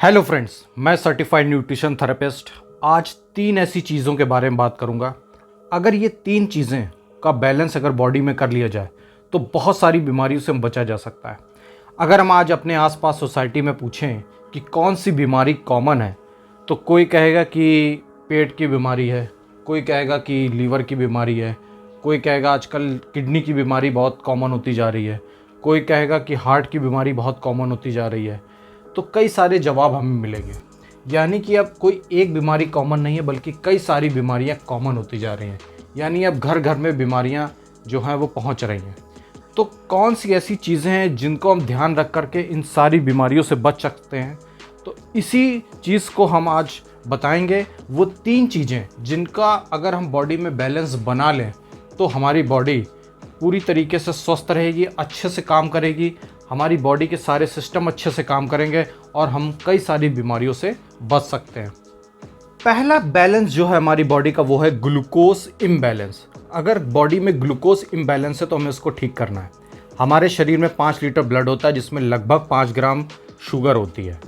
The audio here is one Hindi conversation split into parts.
हेलो फ्रेंड्स, मैं सर्टिफाइड न्यूट्रिशन थेरेपिस्ट आज 3 ऐसी चीज़ों के बारे में बात करूंगा। अगर ये 3 चीज़ें का बैलेंस अगर बॉडी में कर लिया जाए तो बहुत सारी बीमारियों से हम बचा जा सकता है। अगर हम आज अपने आसपास सोसाइटी में पूछें कि कौन सी बीमारी कॉमन है, तो कोई कहेगा कि पेट की बीमारी है, कोई कहेगा कि लीवर की बीमारी है, कोई कहेगा आजकल किडनी की बीमारी बहुत कॉमन होती जा रही है, कोई कहेगा कि हार्ट की बीमारी बहुत कॉमन होती जा रही है। तो कई सारे जवाब हमें मिलेंगे, यानी कि अब कोई एक बीमारी कॉमन नहीं है बल्कि कई सारी बीमारियां कॉमन होती जा रही हैं। यानी अब घर घर में बीमारियां जो हैं वो पहुंच रही हैं। तो कौन सी ऐसी चीज़ें हैं जिनको हम ध्यान रख करके इन सारी बीमारियों से बच सकते हैं, तो इसी चीज़ को हम आज बताएंगे। वो 3 चीज़ें जिनका अगर हम बॉडी में बैलेंस बना लें तो हमारी बॉडी पूरी तरीके से स्वस्थ रहेगी, अच्छे से काम करेगी, हमारी बॉडी के सारे सिस्टम अच्छे से काम करेंगे और हम कई सारी बीमारियों से बच सकते हैं। पहला बैलेंस जो है हमारी बॉडी का वो है ग्लूकोज इम्बैलेंस। अगर बॉडी में ग्लूकोज इम्बैलेंस है तो हमें उसको ठीक करना है। हमारे शरीर में 5 लीटर ब्लड होता है जिसमें लगभग 5 ग्राम शुगर होती है।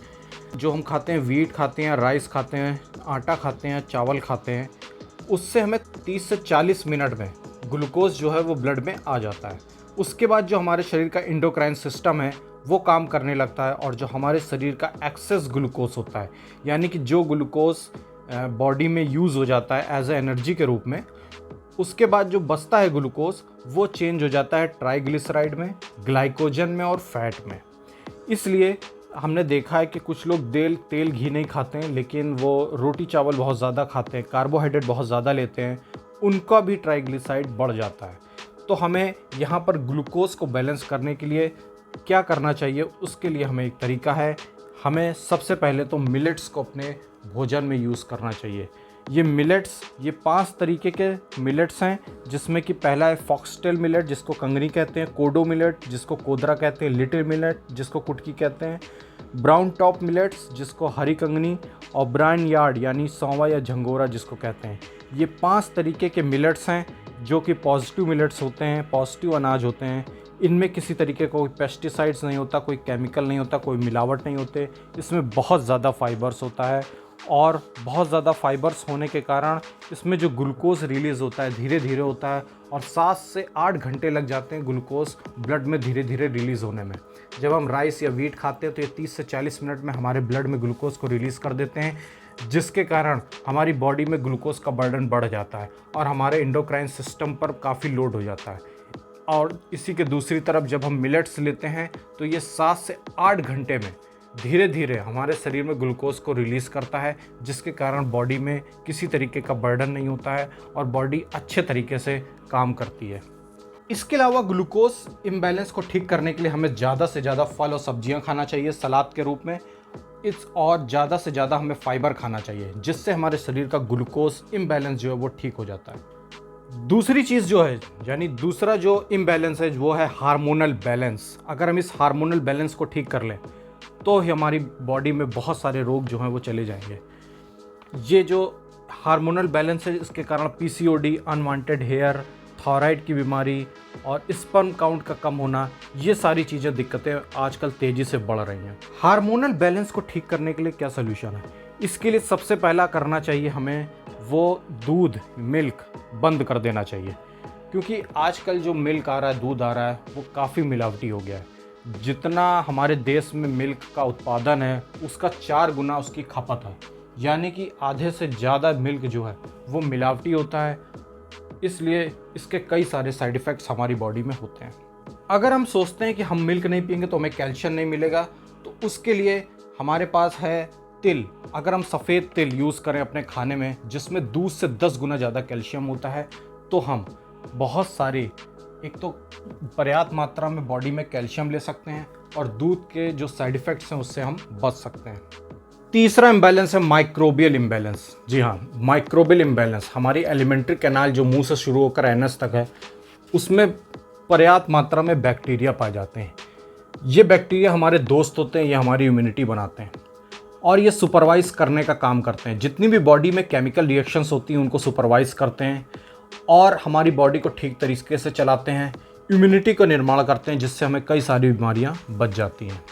जो हम खाते हैं, वीट खाते हैं, राइस खाते हैं, आटा खाते हैं, चावल खाते हैं, उससे हमें 30 से 40 मिनट में ग्लूकोज जो है वो ब्लड में आ जाता है। उसके बाद जो हमारे शरीर का एंडोक्राइन सिस्टम है वो काम करने लगता है और जो हमारे शरीर का एक्सेस ग्लूकोज होता है, यानी कि जो ग्लूकोज बॉडी में यूज़ हो जाता है एज ए एनर्जी के रूप में, उसके बाद जो बचता है ग्लूकोज वो चेंज हो जाता है ट्राइग्लिसराइड में, ग्लाइकोजन में और फैट में। इसलिए हमने देखा है कि कुछ लोग तेल घी नहीं खाते हैं लेकिन वो रोटी चावल बहुत ज़्यादा खाते हैं, कार्बोहाइड्रेट बहुत ज़्यादा लेते हैं, उनका भी ट्राइग्लिसराइड बढ़ जाता है। तो हमें यहाँ पर ग्लूकोज को बैलेंस करने के लिए क्या करना चाहिए, उसके लिए हमें एक तरीका है। हमें सबसे पहले तो मिलेट्स को अपने भोजन में यूज़ करना चाहिए। ये मिलेट्स, ये 5 तरीके के मिलेट्स हैं, जिसमें कि पहला है फॉक्सटेल मिलेट जिसको कंगनी कहते हैं, कोडो मिलेट जिसको कोदरा कहते हैं, लिटिल मिलेट जिसको कुटकी कहते हैं, ब्राउन टॉप मिलेट्स जिसको हरी कंगनी, और ब्राउन यार्ड यानी सौवा या झंगोरा जिसको कहते हैं। ये 5 तरीके के मिलेट्स हैं जो कि पॉजिटिव मिलेट्स होते हैं, पॉजिटिव अनाज होते हैं। इनमें किसी तरीके का कोई पेस्टिसाइड्स नहीं होता, कोई केमिकल नहीं होता, कोई मिलावट नहीं होते। इसमें बहुत ज़्यादा फाइबर्स होता है और बहुत ज़्यादा फाइबर्स होने के कारण इसमें जो ग्लूकोज रिलीज़ होता है धीरे धीरे होता है और 7 से 8 घंटे लग जाते हैं ग्लूकोज ब्लड में धीरे धीरे रिलीज़ होने में। जब हम राइस या वीट खाते हैं तो ये 30 से 40 मिनट में हमारे ब्लड में ग्लूकोज को रिलीज़ कर देते हैं, जिसके कारण हमारी बॉडी में ग्लूकोज का बर्डन बढ़ जाता है और हमारे एंडोक्राइन सिस्टम पर काफ़ी लोड हो जाता है। और इसी के दूसरी तरफ जब हम मिलेट्स लेते हैं तो ये 7 से 8 घंटे में धीरे धीरे हमारे शरीर में ग्लूकोज को रिलीज़ करता है, जिसके कारण बॉडी में किसी तरीके का बर्डन नहीं होता है और बॉडी अच्छे तरीके से काम करती है। इसके अलावा ग्लूकोज इम्बैलेंस को ठीक करने के लिए हमें ज़्यादा से ज़्यादा फल और सब्जियां खाना चाहिए सलाद के रूप में। और ज़्यादा से ज़्यादा हमें फाइबर खाना चाहिए, जिससे हमारे शरीर का ग्लूकोज इम्बैलेंस जो है वो ठीक हो जाता है। दूसरी चीज़ जो है, यानी दूसरा जो इम्बैलेंस है वो है हार्मोनल बैलेंस। अगर हम इस हार्मोनल बैलेंस को ठीक कर लें तो ही हमारी बॉडी में बहुत सारे रोग जो हैं वो चले जाएंगे। ये जो हार्मोनल बैलेंस है इसके कारण पीसीओडी, अनवांटेड हेयर, थायराइड की बीमारी और स्पर्म काउंट का कम होना, ये सारी चीज़ें दिक्कतें आजकल तेज़ी से बढ़ रही हैं। हार्मोनल बैलेंस को ठीक करने के लिए क्या सोल्यूशन है? इसके लिए सबसे पहला करना चाहिए हमें वो दूध, मिल्क बंद कर देना चाहिए, क्योंकि आजकल जो मिल्क आ रहा है, दूध आ रहा है, वो काफ़ी मिलावटी हो गया है। जितना हमारे देश में मिल्क का उत्पादन है उसका 4 गुना उसकी खपत है, यानी कि आधे से ज़्यादा मिल्क जो है वो मिलावटी होता है। इसलिए इसके कई सारे साइड इफ़ेक्ट्स हमारी बॉडी में होते हैं। अगर हम सोचते हैं कि हम मिल्क नहीं पियेंगे तो हमें कैल्शियम नहीं मिलेगा, तो उसके लिए हमारे पास है तिल। अगर हम सफ़ेद तिल यूज़ करें अपने खाने में, जिसमें दूध से 10 गुना ज़्यादा कैल्शियम होता है, तो हम बहुत सारे, एक तो पर्याप्त मात्रा में बॉडी में कैल्शियम ले सकते हैं और दूध के जो साइड इफ़ेक्ट्स हैं उससे हम बच सकते हैं। तीसरा इम्बैलेंस है माइक्रोबियल इम्बैलेंस। जी हाँ, माइक्रोबियल इम्बैलेंस हमारी एलिमेंट्री कैनाल जो मुंह से शुरू होकर एनस तक है, उसमें पर्याप्त मात्रा में बैक्टीरिया पाए जाते हैं। ये बैक्टीरिया हमारे दोस्त होते हैं, ये हमारी इम्यूनिटी बनाते हैं और ये सुपरवाइज करने का काम करते हैं। जितनी भी बॉडी में केमिकल रिएक्शंस होती हैं उनको सुपरवाइज करते हैं और हमारी बॉडी को ठीक तरीके से चलाते हैं, इम्यूनिटी का निर्माण करते हैं, जिससे हमें कई सारी बीमारियां बच जाती हैं।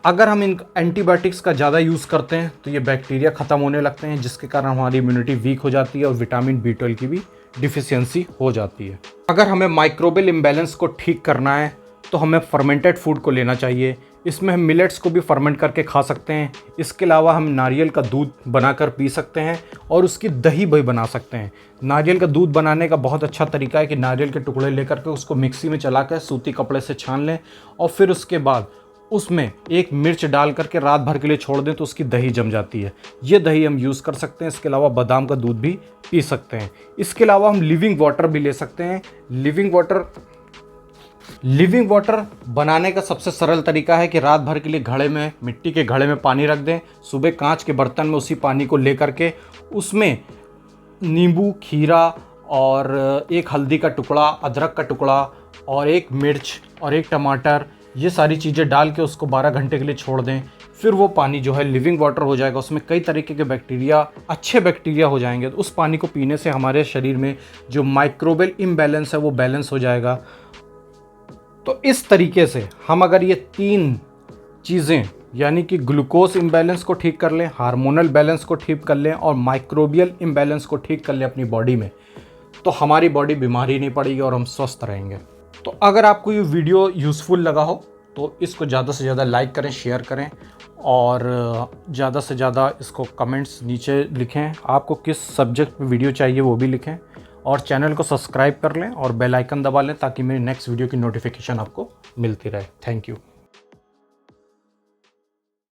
अगर हम इन एंटीबायोटिक्स का ज़्यादा यूज़ करते हैं तो ये बैक्टीरिया ख़त्म होने लगते हैं, जिसके कारण हमारी इम्यूनिटी वीक हो जाती है और विटामिन B12 की भी डिफिशियंसी हो जाती है। अगर हमें माइक्रोबियल इम्बैलेंस को ठीक करना है तो हमें फर्मेंटेड फूड को लेना चाहिए। इसमें हम मिलेट्स को भी फर्मेंट करके खा सकते हैं। इसके अलावा हम नारियल का दूध बनाकर पी सकते हैं और उसकी दही भी बना सकते हैं। नारियल का दूध बनाने का बहुत अच्छा तरीका है कि नारियल के टुकड़े लेकर के उसको मिक्सी में चलाकर सूती कपड़े से छान लें और फिर उसके बाद उसमें एक मिर्च डाल करके रात भर के लिए छोड़ दें तो उसकी दही जम जाती है। ये दही हम यूज़ कर सकते हैं। इसके अलावा बादाम का दूध भी पी सकते हैं। इसके अलावा हम लिविंग वाटर भी ले सकते हैं। लिविंग वाटर बनाने का सबसे सरल तरीका है कि रात भर के लिए घड़े में, मिट्टी के घड़े में पानी रख दें। सुबह कांच के बर्तन में उसी पानी को ले करके उसमें नींबू, खीरा और एक हल्दी का टुकड़ा, अदरक का टुकड़ा और एक मिर्च और एक टमाटर, ये सारी चीज़ें डाल के उसको 12 घंटे के लिए छोड़ दें। फिर वो पानी जो है लिविंग वाटर हो जाएगा। उसमें कई तरीके के बैक्टीरिया, अच्छे बैक्टीरिया हो जाएंगे। तो उस पानी को पीने से हमारे शरीर में जो माइक्रोबियल इम्बैलेंस है वो बैलेंस हो जाएगा। तो इस तरीके से हम अगर ये 3 चीज़ें यानी कि ग्लूकोज इम्बैलेंस को ठीक कर लें, हार्मोनल बैलेंस को ठीक कर लें और माइक्रोबियल इम्बैलेंस को ठीक कर लें अपनी बॉडी में, तो हमारी बॉडी बीमार ही नहीं पड़ेगी और हम स्वस्थ रहेंगे। तो अगर आपको ये वीडियो यूज़फुल लगा हो तो इसको ज़्यादा से ज़्यादा लाइक करें, शेयर करें और ज़्यादा से ज़्यादा इसको कमेंट्स नीचे लिखें। आपको किस सब्जेक्ट पे वीडियो चाहिए वो भी लिखें और चैनल को सब्सक्राइब कर लें और बेल आइकन दबा लें ताकि मेरी नेक्स्ट वीडियो की नोटिफिकेशन आपको मिलती रहे। Thank you.